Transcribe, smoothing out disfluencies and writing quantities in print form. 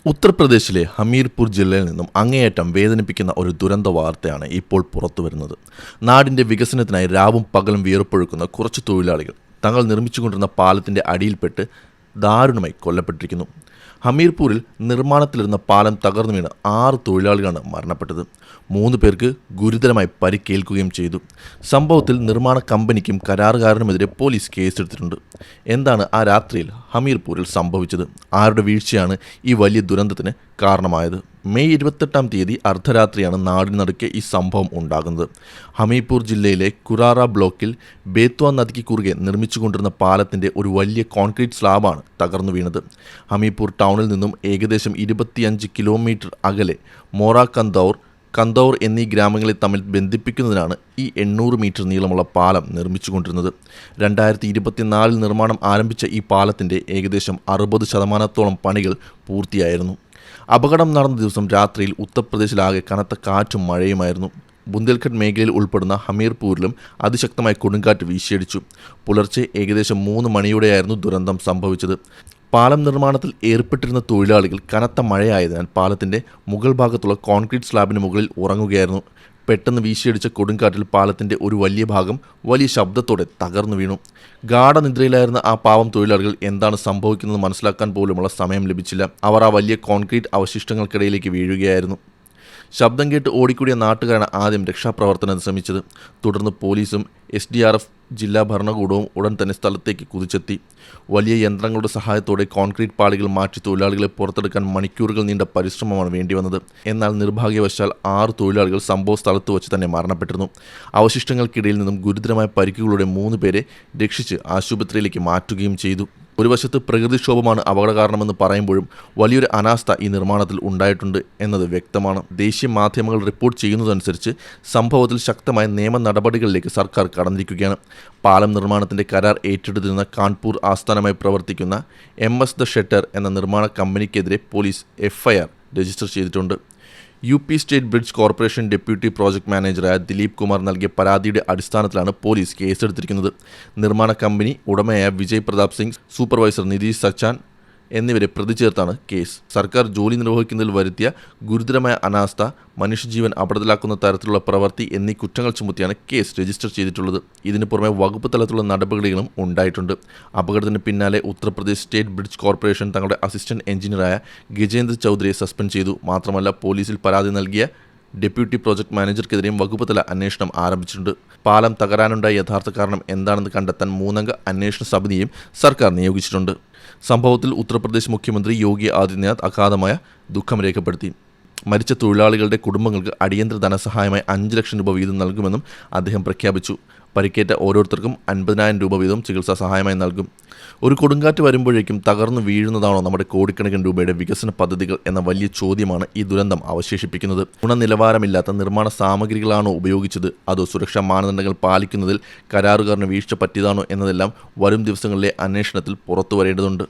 ഉത്തർപ്രദേശിലെ ഹമീർപൂർ ജില്ലയിൽ നിന്നും അങ്ങേയറ്റം വേദനിപ്പിക്കുന്ന ഒരു ദുരന്ത വാർത്തയാണ് ഇപ്പോൾ പുറത്തുവരുന്നത്. നാടിൻ്റെ വികസനത്തിനായി രാവും പകലും വിയർപ്പൊഴുക്കുന്ന കുറച്ച് തൊഴിലാളികൾ തങ്ങൾ നിർമ്മിച്ചുകൊണ്ടിരുന്ന പാലത്തിൻ്റെ അടിയിൽപ്പെട്ട് ദാരുണമായി കൊല്ലപ്പെട്ടിരിക്കുന്നു. ഹമീർപൂരിൽ നിർമ്മാണത്തിലിരുന്ന പാലം തകർന്നു വീണ് 6 തൊഴിലാളികളാണ് മരണപ്പെട്ടത്. 3 പേർക്ക് ഗുരുതരമായി പരിക്കേൽക്കുകയും ചെയ്തു. സംഭവത്തിൽ നിർമ്മാണ കമ്പനിക്കും കരാറുകാരനുമെതിരെ പോലീസ് കേസെടുത്തിട്ടുണ്ട്. എന്താണ് ആ രാത്രിയിൽ ഹമീർപൂരിൽ സംഭവിച്ചത്? ആരുടെ വീഴ്ചയാണ് ഈ വലിയ ദുരന്തത്തിന് കാരണമായത്? മെയ് 28 അർദ്ധരാത്രിയാണ് നാടിനടുക്കെ ഈ സംഭവം ഉണ്ടാകുന്നത്. ഹമീർപൂർ ജില്ലയിലെ കുറാറ ബ്ലോക്കിൽ ബേത്വ നദിക്ക് കുറുകെ നിർമ്മിച്ചുകൊണ്ടിരുന്ന പാലത്തിൻ്റെ ഒരു വലിയ കോൺക്രീറ്റ് സ്ലാബാണ് തകർന്നു വീണത്. ഹമീർപൂർ ടൗണിൽ നിന്നും ഏകദേശം 25 കിലോമീറ്റർ അകലെ മോറ കന്തൗർ എന്നീ ഗ്രാമങ്ങളെ തമ്മിൽ ബന്ധിപ്പിക്കുന്നതിനാണ് ഈ 800 മീറ്റർ നീളമുള്ള പാലം നിർമ്മിച്ചുകൊണ്ടിരുന്നത്. 2024 നിർമ്മാണം ആരംഭിച്ച ഈ പാലത്തിൻ്റെ ഏകദേശം 60% പണികൾ പൂർത്തിയായിരുന്നു. അപകടം നടന്ന ദിവസം രാത്രിയിൽ ഉത്തർപ്രദേശിലാകെ കനത്ത കാറ്റും മഴയുമായിരുന്നു. ബുന്ദേൽഖണ്ഡ് മേഖലയിൽ ഉൾപ്പെടുന്ന ഹമീർപൂരിലും അതിശക്തമായ കൊടുങ്കാറ്റ് വീശിയടിച്ചു. പുലർച്ചെ ഏകദേശം 3 മണിയോടെയായിരുന്നു ദുരന്തം സംഭവിച്ചത്. പാലം നിർമ്മാണത്തിൽ ഏർപ്പെട്ടിരുന്ന തൊഴിലാളികൾ കനത്ത മഴയായതിനാൽ പാലത്തിൻ്റെ മുകൾ ഭാഗത്തുള്ള കോൺക്രീറ്റ് സ്ലാബിന് മുകളിൽ ഉറങ്ങുകയായിരുന്നു. പെട്ടെന്ന് വീശിയടിച്ച കൊടുങ്കാറ്റിൽ പാലത്തിൻ്റെ ഒരു വലിയ ഭാഗം വലിയ ശബ്ദത്തോടെ തകർന്നു വീണു. ഗാഠനിദ്രയിലായിരുന്ന ആ പാവം തൊഴിലാളികൾ എന്താണ് സംഭവിക്കുന്നത് മനസ്സിലാക്കാൻ പോലുമുള്ള സമയം ലഭിച്ചില്ല. അവർ ആ വലിയ കോൺക്രീറ്റ് അവശിഷ്ടങ്ങൾക്കിടയിലേക്ക് വീഴുകയായിരുന്നു. ശബ്ദം കേട്ട് ഓടിക്കൂടിയ നാട്ടുകാരാണ് ആദ്യം രക്ഷാപ്രവർത്തനം ശ്രമിച്ചത്. തുടർന്ന് പോലീസും SDRF ജില്ലാ ഭരണകൂടവും ഉടൻ തന്നെ സ്ഥലത്തേക്ക് കുതിച്ചെത്തി. വലിയ യന്ത്രങ്ങളുടെ സഹായത്തോടെ കോൺക്രീറ്റ് പാളികൾ മാറ്റി തൊഴിലാളികളെ പുറത്തെടുക്കാൻ മണിക്കൂറുകൾ നീണ്ട പരിശ്രമമാണ് വേണ്ടിവന്നത്. എന്നാൽ നിർഭാഗ്യവശാൽ 6 തൊഴിലാളികൾ സംഭവ സ്ഥലത്ത് വച്ച് തന്നെ മരണപ്പെട്ടിരുന്നു. അവശിഷ്ടങ്ങൾക്കിടയിൽ നിന്നും ഗുരുതരമായ പരിക്കുകളുടെ 3 പേരെ രക്ഷിച്ച് ആശുപത്രിയിലേക്ക് മാറ്റുകയും ചെയ്തു. ഒരു വശത്ത് പ്രകൃതിക്ഷോഭമാണ് അപകട കാരണമെന്ന് പറയുമ്പോഴും വലിയൊരു അനാസ്ഥ ഈ നിർമ്മാണത്തിൽ ഉണ്ടായിട്ടുണ്ട് എന്നത് വ്യക്തമാണ്. ദേശീയ മാധ്യമങ്ങൾ റിപ്പോർട്ട് ചെയ്യുന്നതനുസരിച്ച് സംഭവത്തിൽ ശക്തമായ നിയമ നടപടികളിലേക്ക് സർക്കാർ കടന്നിരിക്കുകയാണ്. പാലം നിർമ്മാണത്തിൻ്റെ കരാർ ഏറ്റെടുത്തിരുന്ന കാൺപൂർ ആസ്ഥാനമായി പ്രവർത്തിക്കുന്ന MS ദ ഷെട്ടർ എന്ന നിർമ്മാണ കമ്പനിക്കെതിരെ പോലീസ് FIR രജിസ്റ്റർ ചെയ്തിട്ടുണ്ട്. UP state bridge corporation deputy project മാനേജറായ ദിലീപ് കുമാർ നൽകിയ പരാതിയുടെ അടിസ്ഥാനത്തിലാണ് പോലീസ് കേസെടുത്തിരിക്കുന്നത്. നിർമ്മാണ കമ്പനി ഉടമയായ വിജയ് പ്രതാപ് സിംഗ്, സൂപ്പർവൈസർ നിതീഷ് സച്ചാൻ എന്നിവരെ പ്രതി ചേർത്താണ് കേസ്. സർക്കാർ ജോലി നിർവഹിക്കുന്നതിൽ വരുത്തിയ ഗുരുതരമായ അനാസ്ഥ, മനുഷ്യജീവൻ അപകടത്തിലാക്കുന്ന തരത്തിലുള്ള പ്രവൃത്തി എന്നീ കുറ്റങ്ങൾ ചുമത്തിയാണ് കേസ് രജിസ്റ്റർ ചെയ്തിട്ടുള്ളത്. ഇതിനു പുറമെ വകുപ്പ് തലത്തിലുള്ള നടപടികളും ഉണ്ടായിട്ടുണ്ട്. അപകടത്തിന് പിന്നാലെ ഉത്തർപ്രദേശ് സ്റ്റേറ്റ് ബ്രിഡ്ജ് കോർപ്പറേഷൻ തങ്ങളുടെ അസിസ്റ്റന്റ് എഞ്ചിനീയറായ ഗജേന്ദ്ര ചൗധരിയെ സസ്പെൻഡ് ചെയ്തു. മാത്രമല്ല പോലീസിൽ പരാതി നൽകിയ ഡെപ്യൂട്ടി പ്രോജക്ട് മാനേജർക്കെതിരെയും വകുപ്പ് തല അന്വേഷണം ആരംഭിച്ചിട്ടുണ്ട്. പാലം തകരാനുണ്ടായ യഥാർത്ഥ കാരണം എന്താണെന്ന് കണ്ടെത്താൻ 3-അംഗ അന്വേഷണ സമിതിയെയും സർക്കാർ നിയോഗിച്ചിട്ടുണ്ട്. സംഭവത്തിൽ ഉത്തർപ്രദേശ് മുഖ്യമന്ത്രി യോഗി ആദിത്യനാഥ് അഗാധമായ ദുഃഖം രേഖപ്പെടുത്തി. മരിച്ച തൊഴിലാളികളുടെ കുടുംബങ്ങൾക്ക് അടിയന്തര ധനസഹായമായി 5 ലക്ഷം രൂപ വീതം നൽകുമെന്നും അദ്ദേഹം പ്രഖ്യാപിച്ചു. പരിക്കേറ്റ ഓരോരുത്തർക്കും 50,000 രൂപ വീതം ചികിത്സാ സഹായമായി നൽകും. ഒരു കൊടുങ്കാറ്റ് വരുമ്പോഴേക്കും തകർന്നു വീഴുന്നതാണോ നമ്മുടെ കോടിക്കണക്കിന് രൂപയുടെ വികസന പദ്ധതികൾ എന്ന വലിയ ചോദ്യമാണ് ഈ ദുരന്തം അവശേഷിപ്പിക്കുന്നത്. ഗുണനിലവാരമില്ലാത്ത നിർമ്മാണ സാമഗ്രികളാണോ ഉപയോഗിച്ചത്, അതോ സുരക്ഷാ മാനദണ്ഡങ്ങൾ പാലിക്കുന്നതിൽ കരാറുകാരന് വീഴ്ച പറ്റിയതാണോ എന്നതെല്ലാം വരും ദിവസങ്ങളിലെ അന്വേഷണത്തിൽ പുറത്തു വരേണ്ടതുണ്ട്.